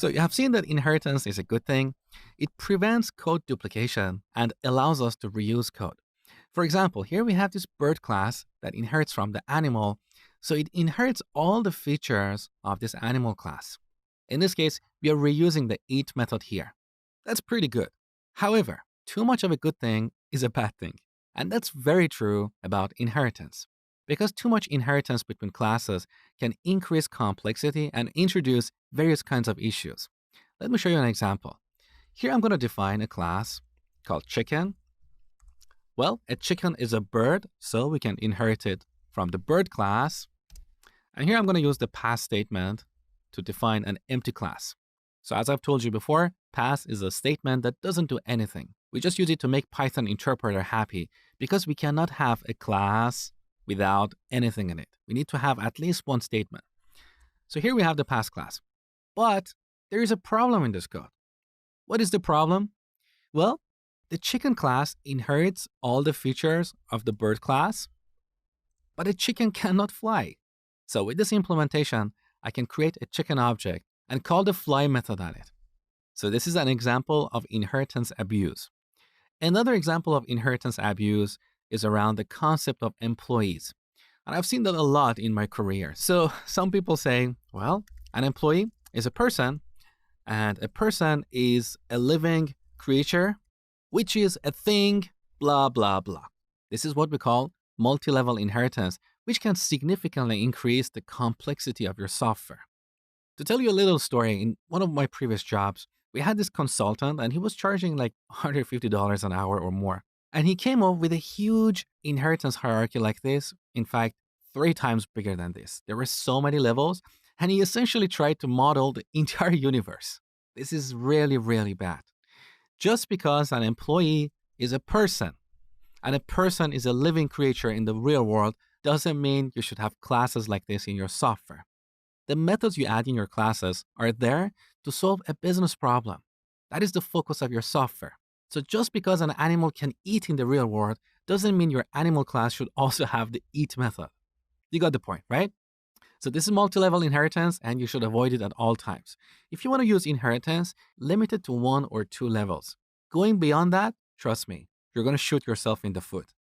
So you have seen that inheritance is a good thing. It prevents code duplication and allows us to reuse code. For example, here we have this bird class that inherits from the animal. So it inherits all the features of this animal class. In this case, we are reusing the eat method here. That's pretty good. However, too much of a good thing is a bad thing. And that's very true about inheritance. Because too much inheritance between classes can increase complexity and introduce various kinds of issues. Let me show you an example. Here I'm going to define a class called chicken. Well, a chicken is a bird, so we can inherit it from the bird class. And here I'm going to use the pass statement to define an empty class. So as I've told you before, pass is a statement that doesn't do anything. We just use it to make Python interpreter happy because we cannot have a class without anything in it. We need to have at least one statement. So here we have the pass class. But there is a problem in this code. What is the problem? Well, the chicken class inherits all the features of the bird class, but a chicken cannot fly. So with this implementation, I can create a chicken object and call the fly method on it. So this is an example of inheritance abuse. Another example of inheritance abuse is around the concept of employees. And I've seen that a lot in my career. So some people say, well, an employee is a person, and a person is a living creature, which is a thing, blah, blah, blah. This is what we call multi-level inheritance, which can significantly increase the complexity of your software. To tell you a little story, in one of my previous jobs, we had this consultant and he was charging like $150 an hour or more. And he came up with a huge inheritance hierarchy like this. In fact, 3 times bigger than this. There were so many levels, and he essentially tried to model the entire universe. This is really, really bad. Just because an employee is a person, and a person is a living creature in the real world, doesn't mean you should have classes like this in your software. The methods you add in your classes are there to solve a business problem. That is the focus of your software. So just because an animal can eat in the real world doesn't mean your animal class should also have the eat method. You got the point, right? So this is multi-level inheritance and you should avoid it at all times. If you want to use inheritance, limit it to 1 or 2 levels. Going beyond that, trust me, you're going to shoot yourself in the foot.